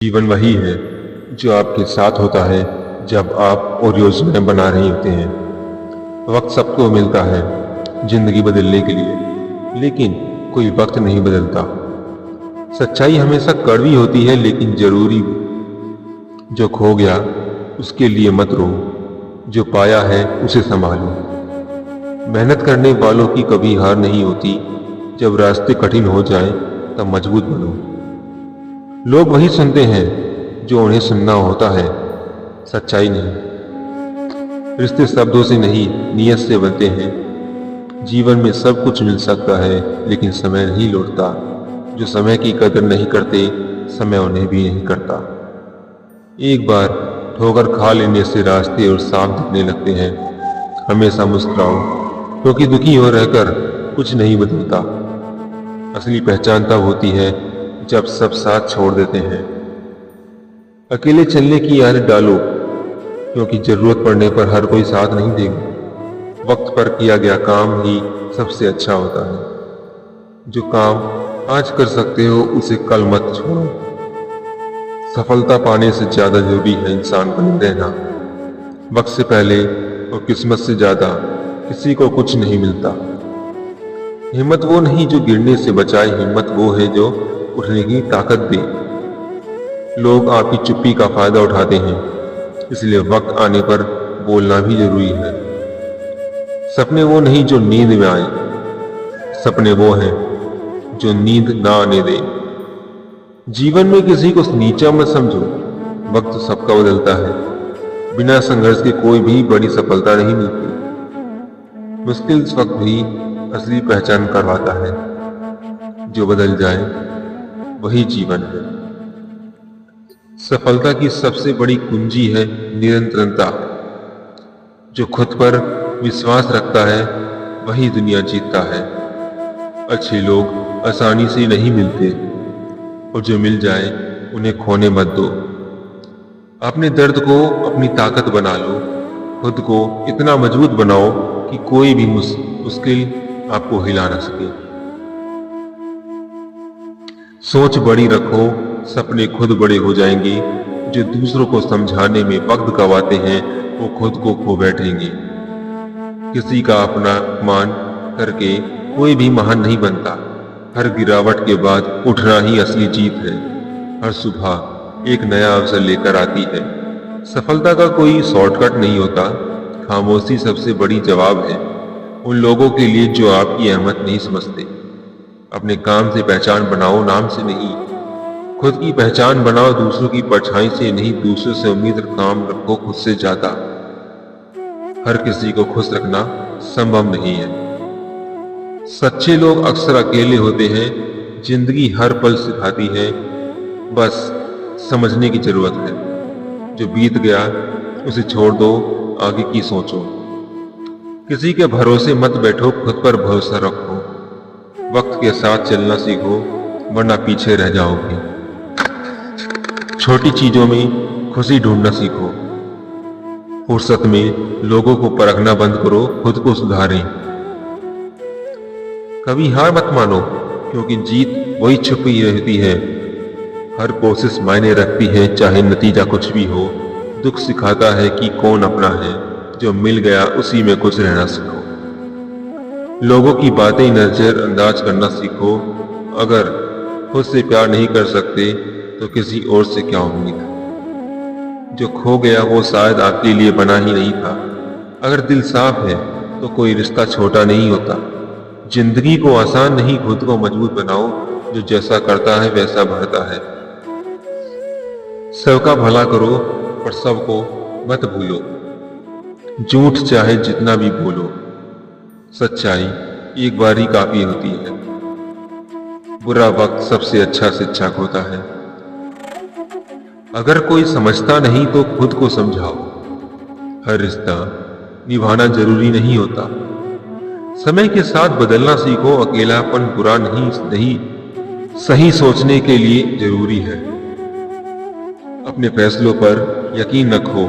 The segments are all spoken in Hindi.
जीवन वही है जो आपके साथ होता है जब आप और योजनाएं बना रहे होते हैं। वक्त सबको मिलता है जिंदगी बदलने के लिए, लेकिन कोई वक्त नहीं बदलता। सच्चाई हमेशा कड़वी होती है लेकिन जरूरी। जो खो गया उसके लिए मत रो, जो पाया है उसे संभालो। मेहनत करने वालों की कभी हार नहीं होती। जब रास्ते कठिन हो जाएं तब मजबूत बनो। लोग वही सुनते हैं जो उन्हें सुनना होता है, सच्चाई नहीं। रिश्ते शब्दों से नहीं, नीयत से बनते हैं। जीवन में सब कुछ मिल सकता है लेकिन समय नहीं लौटता। जो समय की कदर नहीं करते, समय उन्हें भी नहीं करता। एक बार ठोकर खा लेने से रास्ते और साफ दिखने लगते हैं। हमेशा मुस्कुराओ, क्योंकि दुखी हो रहकर कुछ नहीं बदलता। असली पहचान तब होती है जब सब साथ छोड़ देते हैं। अकेले चलने की आदत डालो, क्योंकि जरूरत पड़ने पर हर कोई साथ नहीं देगा। वक्त पर किया गया काम ही सबसे अच्छा होता है। जो काम आज कर सकते हो उसे कल मत छोड़ो। सफलता पाने से ज्यादा जरूरी है इंसान बने रहना। वक्त से पहले और किस्मत से ज्यादा किसी को कुछ नहीं मिलता। हिम्मत वो नहीं जो गिरने से बचाए, हिम्मत वो है जो उठने की ताकत दे। लोग आपकी चुप्पी का फायदा उठाते हैं, इसलिए वक्त आने पर बोलना भी जरूरी है। सपने वो नहीं जो नींद में आए, सपने वो हैं जो नींद ना आने दे। जीवन में किसी को नीचा मत समझो। वक्त सबका बदलता है। बिना संघर्ष के कोई भी बड़ी सफलता नहीं मिलती। मुश्किल वक्त भी असली पहचान करवाता है। जो बदल जाए वही जीवन है। सफलता की सबसे बड़ी कुंजी है निरंतरता। जो खुद पर विश्वास रखता है वही दुनिया जीतता है। अच्छे लोग आसानी से नहीं मिलते, और जो मिल जाए उन्हें खोने मत दो। अपने दर्द को अपनी ताकत बना लो। खुद को इतना मजबूत बनाओ कि कोई भी मुश्किल आपको हिला ना सके। सोच बड़ी रखो, सपने खुद बड़े हो जाएंगे। जो दूसरों को समझाने में वक्त गवाते हैं वो खुद को खो बैठेंगे। किसी का अपना अपमान करके कोई भी महान नहीं बनता। हर गिरावट के बाद उठना ही असली जीत है। हर सुबह एक नया अवसर लेकर आती है। सफलता का कोई शॉर्टकट नहीं होता। खामोशी सबसे बड़ी जवाब है उन लोगों के लिए जो आपकी अहमियत नहीं समझते। अपने काम से पहचान बनाओ, नाम से नहीं। खुद की पहचान बनाओ, दूसरों की परछाई से नहीं। दूसरों से उम्मीद काम रखो, खुद से ज्यादा। हर किसी को खुश रखना संभव नहीं है। सच्चे लोग अक्सर अकेले होते हैं। जिंदगी हर पल सिखाती है, बस समझने की जरूरत है। जो बीत गया उसे छोड़ दो, आगे की सोचो। किसी के भरोसे मत बैठो, खुद पर भरोसा रखो। वक्त के साथ चलना सीखो, वरना पीछे रह जाओगे। छोटी चीजों में खुशी ढूंढना सीखो। फुर्सत में लोगों को परखना बंद करो, खुद को सुधारें। कभी हार मत मानो, क्योंकि जीत वही छुपी रहती है। हर कोशिश मायने रखती है, चाहे नतीजा कुछ भी हो। दुख सिखाता है कि कौन अपना है। जो मिल गया उसी में खुश रहना सीखो। लोगों की बातें नजरअंदाज करना सीखो। अगर खुद से प्यार नहीं कर सकते तो किसी और से क्या उम्मीद। जो खो गया वो शायद आपके लिए बना ही नहीं था। अगर दिल साफ है तो कोई रिश्ता छोटा नहीं होता। जिंदगी को आसान नहीं, खुद को मजबूत बनाओ। जो जैसा करता है वैसा भरता है। सबका भला करो पर सबको मत भूलो। झूठ चाहे जितना भी बोलो, सच्चाई एक बार ही काफी होती है। बुरा वक्त सबसे अच्छा शिक्षक होता है। अगर कोई समझता नहीं तो खुद को समझाओ। हर रिश्ता निभाना जरूरी नहीं होता। समय के साथ बदलना सीखो। अकेलापन बुरा नहीं, सही सोचने के लिए जरूरी है। अपने फैसलों पर यकीन रखो,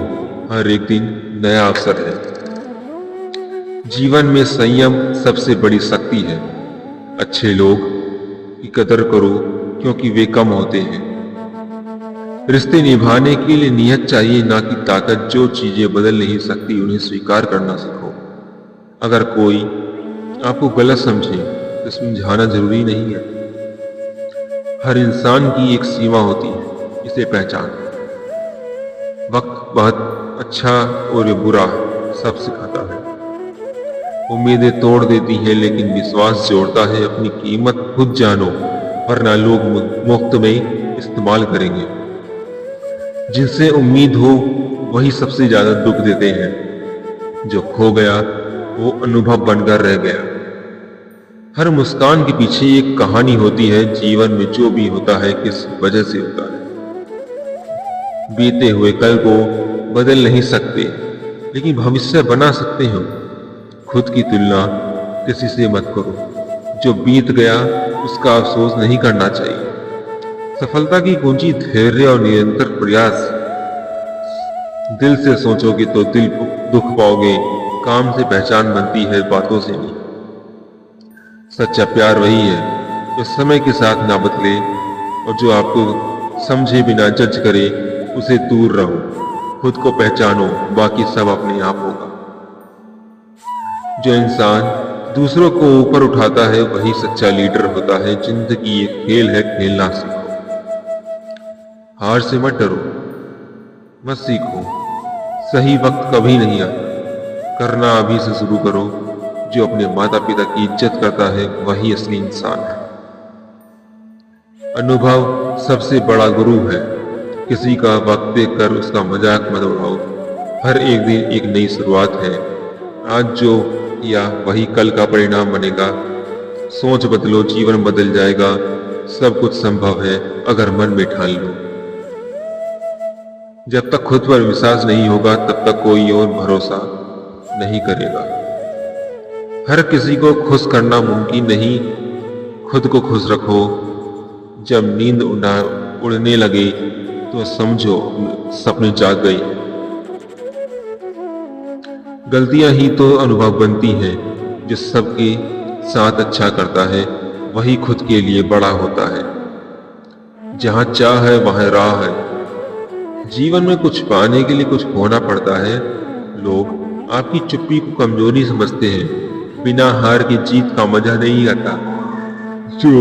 हर एक दिन नया अवसर है। जीवन में संयम सबसे बड़ी शक्ति है। अच्छे लोग की कदर करो, क्योंकि वे कम होते हैं। रिश्ते निभाने के लिए नियत चाहिए, ना कि ताकत। जो चीजें बदल नहीं सकती उन्हें स्वीकार करना सीखो। अगर कोई आपको गलत समझे तो समझाना जरूरी नहीं है। हर इंसान की एक सीमा होती है, इसे पहचान। वक्त बहुत अच्छा और बुरा सब सिखाता है। उम्मीदें तोड़ देती है लेकिन विश्वास जोड़ता है। अपनी कीमत खुद जानो, वरना लोग मुफ्त में इस्तेमाल करेंगे। जिनसे उम्मीद हो वही सबसे ज्यादा दुख देते हैं। जो खो गया वो अनुभव बनकर रह गया। हर मुस्कान के पीछे एक कहानी होती है। जीवन में जो भी होता है किस वजह से होता है। बीते हुए कल को बदल नहीं सकते, लेकिन भविष्य बना सकते हो। खुद की तुलना किसी से मत करो। जो बीत गया उसका अफसोस नहीं करना चाहिए। सफलता की कुंजी धैर्य और निरंतर प्रयास। दिल से सोचोगे तो दिल दुख पाओगे। काम से पहचान बनती है, बातों से नहीं। सच्चा प्यार वही है जो समय के साथ ना बदले, और जो आपको समझे बिना जज करे उसे दूर रहो। खुद को पहचानो, बाकी सब अपने आप होगा। जो इंसान दूसरों को ऊपर उठाता है वही सच्चा लीडर होता है। जिंदगी एक खेल है, खेलना सीखो। हार से मत डरो, मत सीखो। सही वक्त कभी नहीं आता, करना अभी से शुरू करो। जो अपने माता पिता की इज्जत करता है वही असली इंसान है। अनुभव सबसे बड़ा गुरु है। किसी का वक्त देखकर उसका मजाक मत उड़ाओ। हर एक दिन एक नई शुरुआत है। आज जो या वही कल का परिणाम बनेगा। सोच बदलो, जीवन बदल जाएगा। सब कुछ संभव है अगर मन में ठान लो। जब तक खुद पर विश्वास नहीं होगा तब तक कोई और भरोसा नहीं करेगा। हर किसी को खुश करना मुमकिन नहीं, खुद को खुश रखो। जब नींद उड़ने लगे तो समझो सपने जाग गई। गलतियां ही तो अनुभव बनती हैं। जो सबके साथ अच्छा करता है वही खुद के लिए बड़ा होता है। जहां चाह है वहां राह है। जीवन में कुछ पाने के लिए कुछ खोना पड़ता है। लोग आपकी चुप्पी को कमजोरी समझते हैं। बिना हार की जीत का मजा नहीं आता। जो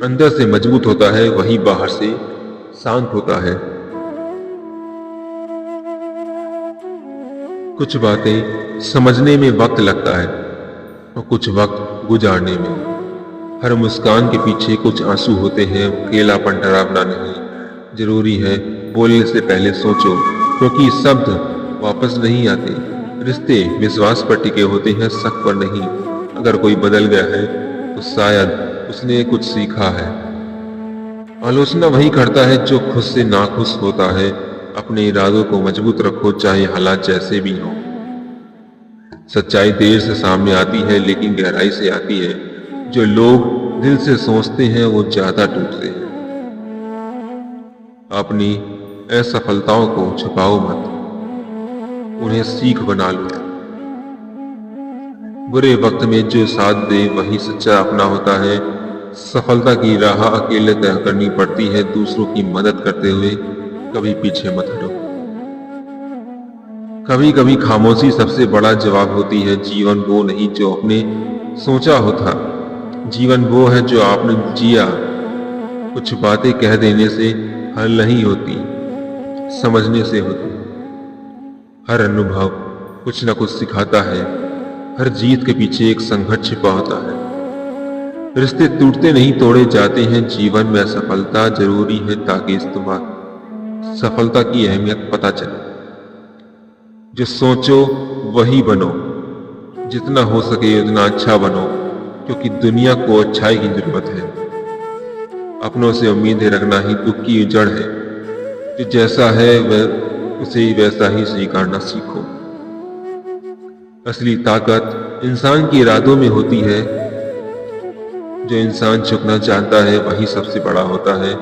अंदर से मजबूत होता है वही बाहर से शांत होता है। कुछ बातें समझने में वक्त लगता है और कुछ वक्त गुजारने में। हर मुस्कान के पीछे कुछ आंसू होते हैं। अकेलापन डरावना नहीं, जरूरी है बोलने से पहले सोचो, क्योंकि शब्द वापस नहीं आते। रिश्ते विश्वास पर टिके होते हैं, शक पर नहीं। अगर कोई बदल गया है तो शायद उसने कुछ सीखा है। आलोचना वही करता है जो खुद से नाखुश होता है। अपने इरादों को मजबूत रखो, चाहे हालात जैसे भी हों। सच्चाई देर से सामने आती है लेकिन गहराई से आती है। जो लोग दिल से सोचते हैं वो ज्यादा टूटते हैं। अपनी असफलताओं को छुपाओ मत, उन्हें सीख बना लो। बुरे वक्त में जो साथ दे वही सच्चा अपना होता है। सफलता की राह अकेले तय करनी पड़ती है। दूसरों की मदद करते हुए कभी पीछे मत हटो। कभी कभी खामोशी सबसे बड़ा जवाब होती है। जीवन वो नहीं जो आपने सोचा होता, जीवन वो है जो आपने जिया। कुछ बातें कह देने से हल नहीं होती, समझने से होती। हर अनुभव कुछ न कुछ सिखाता है। हर जीत के पीछे एक संघर्ष छिपा होता है। रिश्ते टूटते नहीं, तोड़े जाते हैं। जीवन में असफलता जरूरी है ताकि इस्तेमाल सफलता की अहमियत पता चले। जो सोचो वही बनो, जितना हो सके उतना अच्छा बनो, क्योंकि दुनिया को अच्छाई की जरूरत है। अपनों से उम्मीदें रखना ही दुख की जड़ है। जो जैसा है वह उसे वैसा ही स्वीकारना सीखो। असली ताकत इंसान के इरादों में होती है। जो इंसान झुकना चाहता है वही सबसे बड़ा होता है।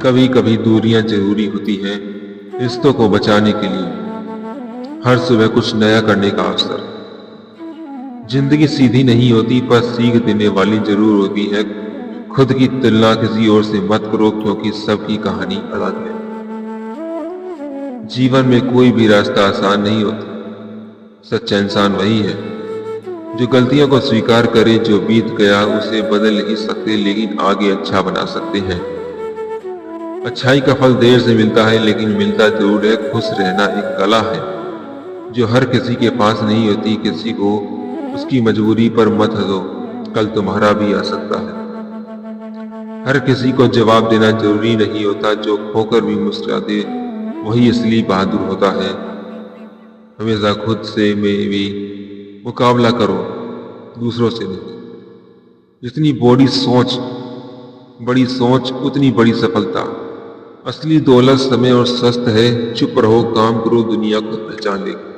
कभी कभी दूरियां जरूरी होती हैं रिश्तों को बचाने के लिए। हर सुबह कुछ नया करने का अवसर। जिंदगी सीधी नहीं होती, पर सीख देने वाली जरूर होती है। खुद की तुलना किसी और से मत करो, क्योंकि सबकी कहानी अलग है। जीवन में कोई भी रास्ता आसान नहीं होता। सच्चा इंसान वही है जो गलतियों को स्वीकार करे। जो बीत गया उसे बदल नहीं सकते, लेकिन आगे अच्छा बना सकते हैं। अच्छाई का फल देर से मिलता है, लेकिन मिलता जरूर है। खुश रहना एक कला है जो हर किसी के पास नहीं होती। किसी को उसकी मजबूरी पर मत हंसो, कल तुम्हारा भी आ सकता है। हर किसी को जवाब देना जरूरी नहीं होता। जो खोकर भी मुस्कुरा दे वही असली बहादुर होता है। हमेशा खुद से में भी मुकाबला करो, दूसरों से नहीं। जितनी बड़ी सोच उतनी बड़ी सफलता। असली दौलत समय और स्वस्थ है। चुप रहो, काम करो, दुनिया को पहचान लेगी।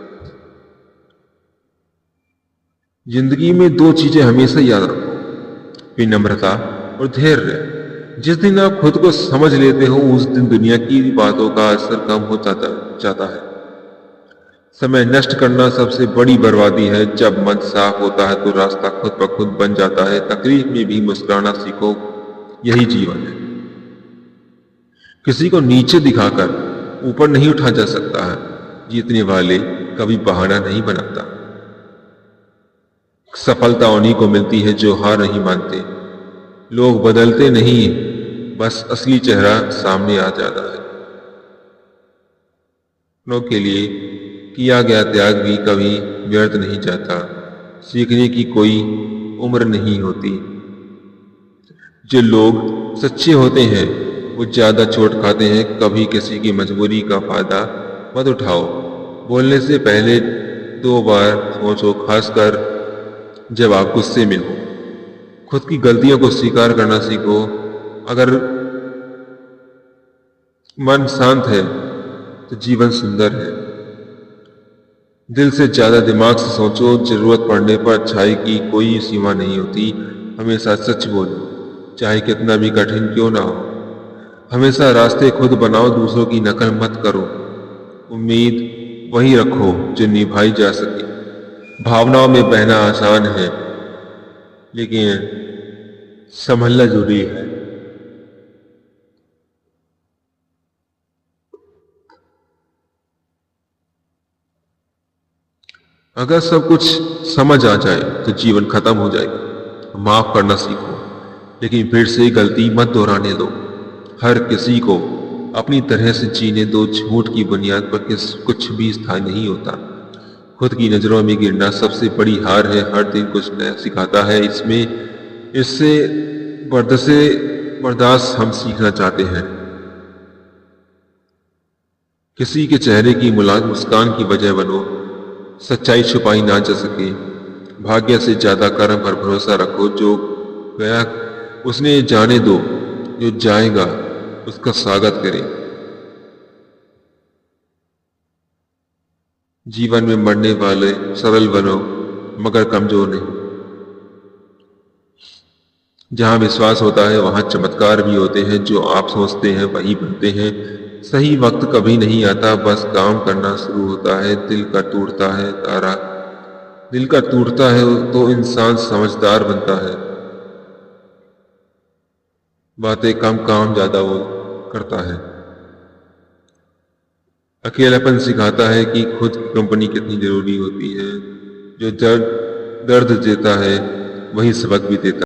जिंदगी में दो चीजें हमेशा याद रखो, विनम्रता और धैर्य। जिस दिन आप खुद को समझ लेते हो उस दिन दुनिया की बातों का असर कम हो जाता है। समय नष्ट करना सबसे बड़ी बर्बादी है। जब मन साफ होता है तो रास्ता खुद ब खुद बन जाता है। तकलीफ में भी मुस्कुराना सीखो, यही जीवन है। किसी को नीचे दिखाकर ऊपर नहीं उठा जा सकता है। जीतने वाले कभी बहाना नहीं बनाता। सफलता उन्हीं को मिलती है जो हार नहीं मानते। लोग बदलते नहीं, बस असली चेहरा सामने आ जाता है। लोग के लिए किया गया त्याग भी कभी व्यर्थ नहीं जाता। सीखने की कोई उम्र नहीं होती। जो लोग सच्चे होते हैं वो ज्यादा चोट खाते हैं। कभी किसी की मजबूरी का फायदा मत उठाओ। बोलने से पहले 2 बार सोचो, खासकर जब आप गुस्से में हो। खुद की गलतियों को स्वीकार करना सीखो। अगर मन शांत है तो जीवन सुंदर है। दिल से ज्यादा दिमाग से सोचो। जरूरत पड़ने पर अच्छाई की कोई सीमा नहीं होती। हमेशा सच बोलो, चाहे कितना भी कठिन क्यों ना हो। हमेशा रास्ते खुद बनाओ, दूसरों की नकल मत करो। उम्मीद वही रखो जो निभाई जा सके। भावनाओं में बहना आसान है, लेकिन संभलना जरूरी है। अगर सब कुछ समझ आ जाए तो जीवन खत्म हो जाएगा। माफ करना सीखो, लेकिन फिर से गलती मत दोहराने दो। हर किसी को अपनी तरह से जीने दो। झूठ की बुनियाद पर कुछ भी स्थायी नहीं होता। खुद की नजरों में गिरना सबसे बड़ी हार है। हर दिन कुछ नया सिखाता है। इससे बर्दाश्त हम सीखना चाहते हैं। किसी के चेहरे की मुस्कान की वजह बनो। सच्चाई छुपाई ना जा सके। भाग्य से ज्यादा कर्म पर भरोसा रखो। जो गया उसने जाने दो, जो जाएगा उसका स्वागत करें। जीवन में मरने वाले सरल बनो, मगर कमजोर नहीं। जहां विश्वास होता है वहां चमत्कार भी होते हैं। जो आप सोचते हैं वही बनते हैं। सही वक्त कभी नहीं आता, बस काम करना शुरू होता है। दिल का टूटता है तो इंसान समझदार बनता है। बातें कम, काम ज्यादा वो करता है। अकेलापन सिखाता है कि खुद की कंपनी कितनी जरूरी होती है। जो दर्द देता है वही सबक भी देता है।